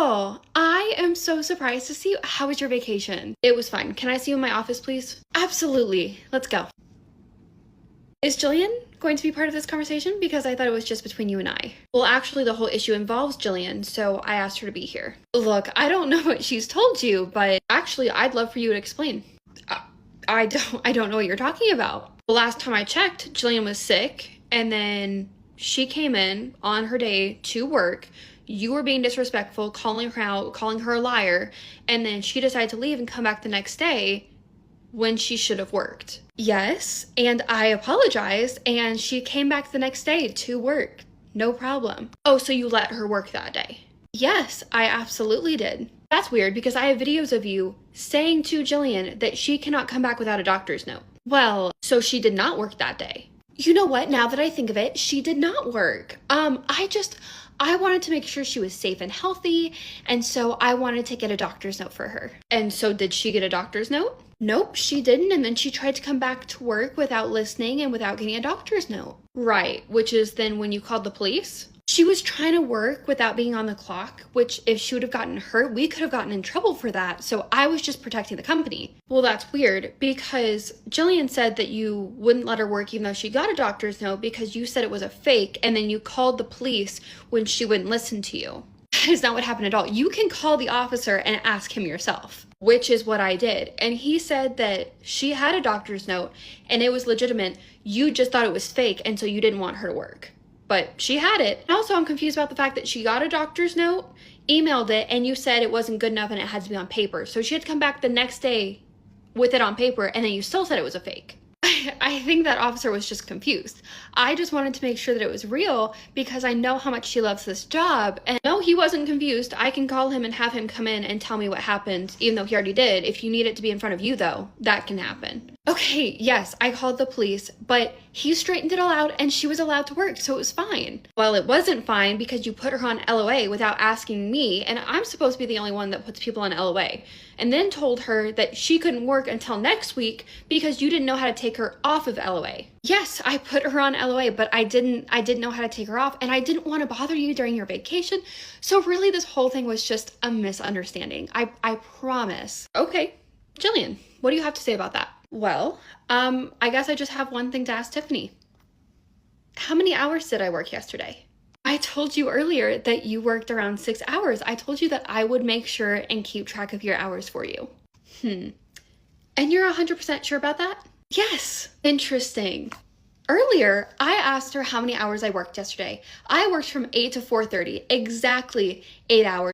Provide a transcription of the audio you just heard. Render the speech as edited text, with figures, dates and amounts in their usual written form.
Oh, I am so surprised to see you. How was your vacation? It was fine. Can I see you in my office, please? Absolutely. Let's go. Is Jillian going to be part of this conversation? Because I thought it was just between you and I. Well, actually, the whole issue involves Jillian, so I asked her to be here. Look, I don't know what she's told you, but actually, I'd love for you to explain. I don't know what you're talking about. The last time I checked, Jillian was sick, and then she came in on her day to work. You were being disrespectful, calling her out, calling her a liar, and then she decided to leave and come back the next day when she should have worked. Yes, and I apologized, and she came back the next day to work. No problem. Oh, so you let her work that day? Yes, I absolutely did. That's weird because I have videos of you saying to Jillian that she cannot come back without a doctor's note. Well, so she did not work that day. You know what? Now that I think of it, she did not work. I wanted to make sure she was safe and healthy, and so I wanted to get a doctor's note for her. And so did she get a doctor's note? Nope, she didn't, and then she tried to come back to work without listening and without getting a doctor's note. Right, which is then when you called the police? She was trying to work without being on the clock, which if she would have gotten hurt, we could have gotten in trouble for that. So I was just protecting the company. Well, that's weird because Jillian said that you wouldn't let her work even though she got a doctor's note because you said it was a fake and then you called the police when she wouldn't listen to you. That is not what happened at all. You can call the officer and ask him yourself, which is what I did. And he said that she had a doctor's note and it was legitimate. You just thought it was fake and so you didn't want her to work. But she had it. Also, I'm confused about the fact that she got a doctor's note, emailed it, and you said it wasn't good enough and it had to be on paper. So she had to come back the next day with it on paper, and then you still said it was a fake. I think that officer was just confused. I just wanted to make sure that it was real because I know how much she loves this job. And no, he wasn't confused. I can call him and have him come in and tell me what happened, even though he already did. If you need it to be in front of you, though, that can happen. Okay, yes, I called the police, but he straightened it all out and she was allowed to work, so it was fine. Well, it wasn't fine because you put her on LOA without asking me, and I'm supposed to be the only one that puts people on LOA. And then told her that she couldn't work until next week because you didn't know how to take her off of LOA. Yes, I put her on LOA, but I didn't know how to take her off, and I didn't want to bother you during your vacation. So really this whole thing was just a misunderstanding. I promise. Okay, Jillian, what do you have to say about that? Well, I guess I just have one thing to ask Tiffany. How many hours did I work yesterday? I told you earlier that you worked around 6 hours. I told you that I would make sure and keep track of your hours for you. And you're 100% sure about that? Yes. Interesting. Earlier, I asked her how many hours I worked yesterday. I worked from 8 to 4:30, exactly 8 hours.